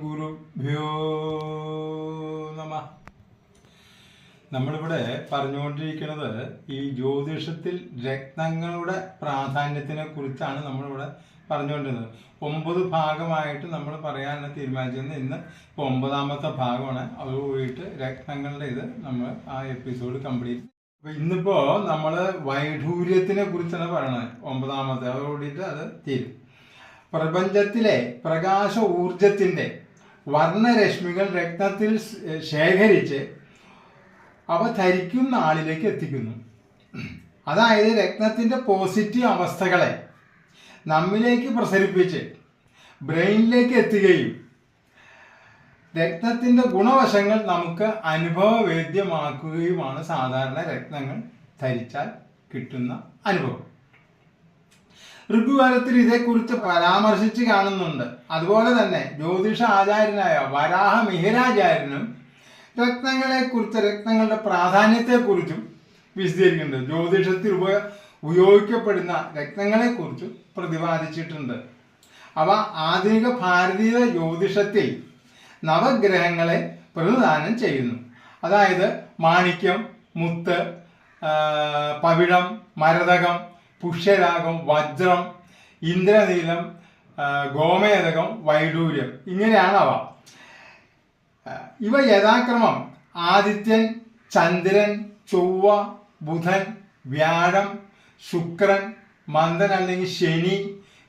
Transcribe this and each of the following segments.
ഗുരുഭ്യോ നമ. നമ്മളിവിടെ പറഞ്ഞുകൊണ്ടിരിക്കുന്നത് ഈ ജ്യോതിഷത്തിൽ രത്നങ്ങളുടെ പ്രാധാന്യത്തിനെ കുറിച്ചാണ് നമ്മളിവിടെ പറഞ്ഞുകൊണ്ടിരുന്നത്. 9 ഭാഗമായിട്ട് നമ്മൾ പറയാനാണ് തീരുമാനിച്ചിരുന്നത്. ഇന്ന് 9ാമത്തെ ഭാഗമാണ്. അതോടുകൂടിയിട്ട് രത്നങ്ങളുടെ ഇത് നമ്മൾ ആ എപ്പിസോഡ് കംപ്ലീറ്റ്. അപ്പൊ ഇന്നിപ്പോ നമ്മള് വൈഡൂര്യത്തിനെ കുറിച്ചാണ് പറയണത്. 9ാമത്തെ അതോടുകൂടിയിട്ട് അത് തീരും. പ്രപഞ്ചത്തിലെ പ്രകാശ ഊർജത്തിന്റെ വർണ്ണരശ്മികൾ രത്നത്തിൽ ശേഖരിച്ച് അവ ധരിക്കുന്ന ആളിലേക്ക് എത്തിക്കുന്നു. അതായത് രത്നത്തിന്റെ പോസിറ്റീവ് അവസ്ഥകളെ നമ്മിലേക്ക് പ്രസരിപ്പിച്ച് ബ്രെയിനിലേക്ക് എത്തുകയും രത്നത്തിന്റെ ഗുണവശങ്ങൾ നമുക്ക് അനുഭവവേദ്യമാക്കുകയുമാണ് സാധാരണ രത്നങ്ങൾ ധരിച്ചാൽ കിട്ടുന്ന അനുഭവം. ഋഗ്വേദത്തിൽ ഇതേക്കുറിച്ച് പരാമർശിച്ച് കാണുന്നുണ്ട്. അതുപോലെ തന്നെ ജ്യോതിഷ ആചാര്യനായ വരാഹ മിഹിരാചാര്യനും രത്നങ്ങളെക്കുറിച്ച്, രത്നങ്ങളുടെ പ്രാധാന്യത്തെക്കുറിച്ചും വിശദീകരിക്കുന്നുണ്ട്. ജ്യോതിഷത്തിൽ ഉപയോഗിക്കപ്പെടുന്ന രത്നങ്ങളെക്കുറിച്ചും പ്രതിപാദിച്ചിട്ടുണ്ട്. അവ ആധുനിക ഭാരതീയ ജ്യോതിഷത്തിൽ നവഗ്രഹങ്ങളെ പ്രതിനിധാനം ചെയ്യുന്നു. അതായത് മാണിക്യം, മുത്ത്, പവിഴം, മരതകം, പുഷ്യരാഗം, വജ്രം, ഇന്ദ്രനീലം, ഗോമേതകം, വൈഡൂര്യം, ഇങ്ങനെയാണ് അവ. ഇവ യഥാക്രമം ആദിത്യൻ, ചന്ദ്രൻ, ചൊവ്വ, ബുധൻ, വ്യാഴം, ശുക്രൻ, മന്ദൻ അല്ലെങ്കിൽ ശനി,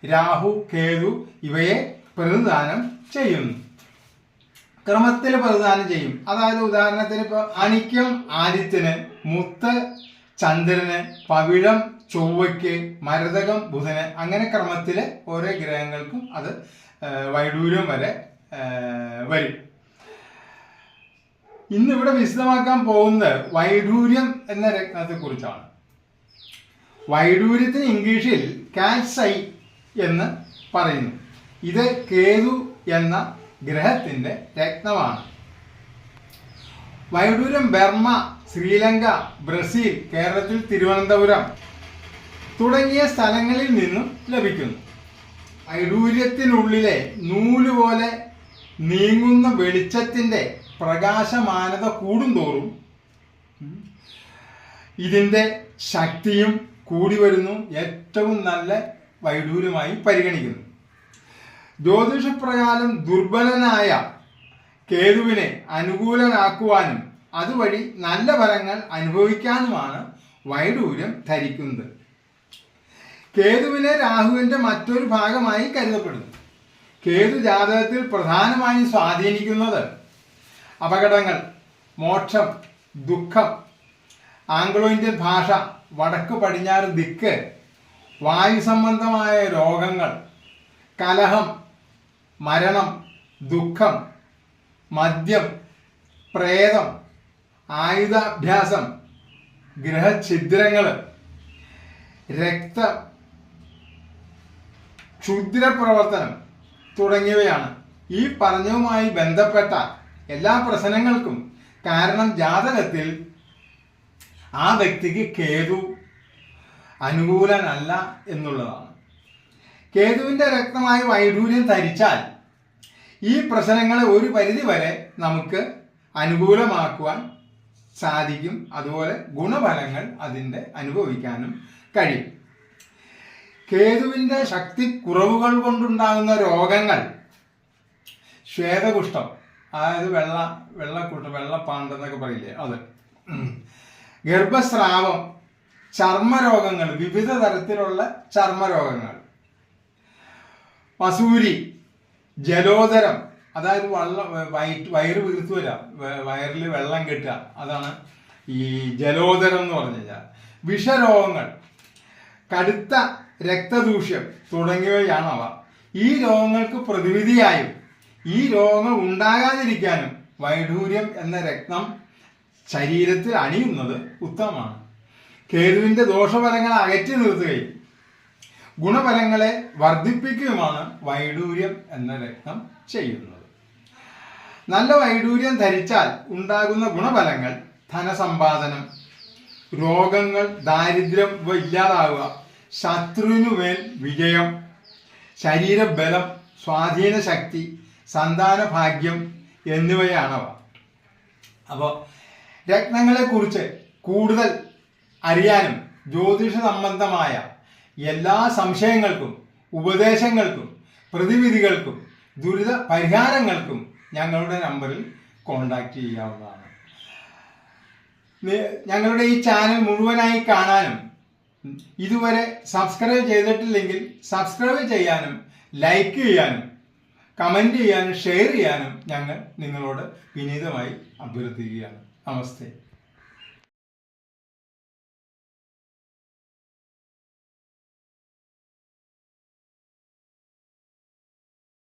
രാഹു, കേതു ഇവയെ പ്രതിനിധാനം ചെയ്യുന്നു. ക്രമത്തിൽ പ്രതിദാനം ചെയ്യും. അതായത് ഉദാഹരണത്തിന് ഇപ്പോൾ മാണിക്യം ആദിത്യന്, മുത്ത് ചന്ദ്രന്, പവിഴം ചൊവ്വയ്ക്ക്, മരതകം ബുധന്, അങ്ങനെ ക്രമത്തിൽ ഓരോ ഗ്രഹങ്ങൾക്കും അത് വൈഡൂര്യം വരെ വരും. ഇന്നിവിടെ വിശദമാക്കാൻ പോകുന്നത് വൈഡൂര്യം എന്ന രത്നത്തെ കുറിച്ചാണ്. വൈഡൂര്യത്തിന് ഇംഗ്ലീഷിൽ കാൽസൈ എന്ന് പറയുന്നു. ഇത് കേതു എന്ന ഗ്രഹത്തിന്റെ രത്നമാണ്. വൈഡൂര്യം ബർമ്മ, ശ്രീലങ്ക, ബ്രസീൽ, കേരളത്തിൽ തിരുവനന്തപുരം തുടങ്ങിയ സ്ഥലങ്ങളിൽ നിന്നും ലഭിക്കുന്നു. വൈഡൂര്യത്തിനുള്ളിലെ നൂല് പോലെ നീങ്ങുന്ന വെളിച്ചത്തിന്റെ പ്രകാശമാനത കൂടുന്തോറും ഇതിന്റെ ശക്തിയും കൂടി വരുന്നു. ഏറ്റവും നല്ല വൈഡൂര്യമായി പരിഗണിക്കുന്നു. ജ്യോതിഷപ്രകാരം ദുർബലനായ കേതുവിനെ അനുകൂലനാക്കുവാനും അതുവഴി നല്ല ഫലങ്ങൾ അനുഭവിക്കാനുമാണ് വൈഡൂര്യം ധരിക്കുന്നത്. കേതുവിനെ രാഹുവിന്റെ മറ്റൊരു ഭാഗമായി കരുതപ്പെടുന്നു. കേതു ജാതകത്തിൽ പ്രധാനമായും സ്വാധീനിക്കുന്നത് അപകടങ്ങൾ, മോക്ഷം, ദുഃഖം, ആംഗ്ലോ ഇന്ത്യൻ ഭാഷ, വടക്ക് പടിഞ്ഞാറ് ദിക്ക്, വായു സംബന്ധമായ രോഗങ്ങൾ, കലഹം, മരണം, ദുഃഖം, മദ്യം, പ്രേതം, ആയുധാഭ്യാസം, ഗ്രഹഛിദ്രങ്ങൾ, ക്ഷുദ്രപ്രവർത്തനം തുടങ്ങിയവയാണ്. ഈ പറഞ്ഞതുമായി ബന്ധപ്പെട്ട എല്ലാ പ്രശ്നങ്ങൾക്കും കാരണം ജാതകത്തിൽ ആ വ്യക്തിക്ക് കേതു അനുകൂലനല്ല എന്നുള്ളതാണ്. കേതുവിന്റെ രത്നമായി വൈഡൂര്യം ധരിച്ചാൽ ഈ പ്രശ്നങ്ങളെ ഒരു പരിധി വരെ നമുക്ക് അനുകൂലമാക്കുവാൻ സാധിക്കും. അതുപോലെ ഗുണഫലങ്ങൾ അതിൻ്റെ അനുഭവിക്കാനും കഴിയും. കേതുവിന്റെ ശക്തി കുറവുകൾ കൊണ്ടുണ്ടാകുന്ന രോഗങ്ങൾ ശ്വേതകുഷ്ഠം, അതായത് വെള്ളപ്പാണ്ടെന്നൊക്കെ പറയില്ലേ, അത്, ഗർഭസ്രാവം, ചർമ്മരോഗങ്ങൾ, വിവിധ തരത്തിലുള്ള ചർമ്മരോഗങ്ങൾ, മസൂരി, ജലോദരം, അതായത് വയറ് വീർത്തു വരാം, വയറിൽ വെള്ളം കെട്ടുക, അതാണ് ഈ ജലോദരം എന്ന് പറഞ്ഞു കഴിഞ്ഞാൽ. വിഷരോഗങ്ങൾ, കടുത്ത രക്തദൂഷ്യം തുടങ്ങിയവയാണ് അവ. ഈ രോഗങ്ങൾക്ക് പ്രതിവിധിയായും ഈ രോഗങ്ങൾ ഉണ്ടാകാതിരിക്കാനും വൈഡൂര്യം എന്ന രത്നം ശരീരത്തിൽ അണിയുന്നത് ഉത്തമമാണ്. കേതുവിന്റെ ദോഷഫലങ്ങളെ അകറ്റി നിർത്തുകയും ഗുണഫലങ്ങളെ വർദ്ധിപ്പിക്കുകയുമാണ് വൈഡൂര്യം എന്ന രത്നം ചെയ്യുന്നത്. നല്ല വൈഡൂര്യം ധരിച്ചാൽ ഉണ്ടാകുന്ന ഗുണഫലങ്ങൾ ധനസമ്പാദനം, രോഗങ്ങൾ, ദാരിദ്ര്യം ഇല്ലാതാവുക, ശത്രുവിനുമേൽ വിജയം, ശരീരബലം, സ്വാധീന ശക്തി, സന്താന ഭാഗ്യം എന്നിവയാണവ. അപ്പോൾ രത്നങ്ങളെക്കുറിച്ച് കൂടുതൽ അറിയാനും ജ്യോതിഷ സംബന്ധമായ എല്ലാ സംശയങ്ങൾക്കും ഉപദേശങ്ങൾക്കും പ്രതിവിധികൾക്കും ദുരിത പരിഹാരങ്ങൾക്കും ഞങ്ങളുടെ നമ്പറിൽ കോൺടാക്റ്റ് ചെയ്യാവുന്നതാണ്. ഞങ്ങളുടെ ഈ ചാനൽ മുഴുവനായി കാണാനും ഇതുവരെ സബ്സ്ക്രൈബ് ചെയ്തിട്ടില്ലെങ്കിൽ സബ്സ്ക്രൈബ് ചെയ്യാനും ലൈക്ക് ചെയ്യാനും കമൻറ്റ് ചെയ്യാനും ഷെയർ ചെയ്യാനും ഞങ്ങൾ നിങ്ങളോട് വിനീതമായി അഭ്യർത്ഥിക്കുകയാണ്. നമസ്തേ.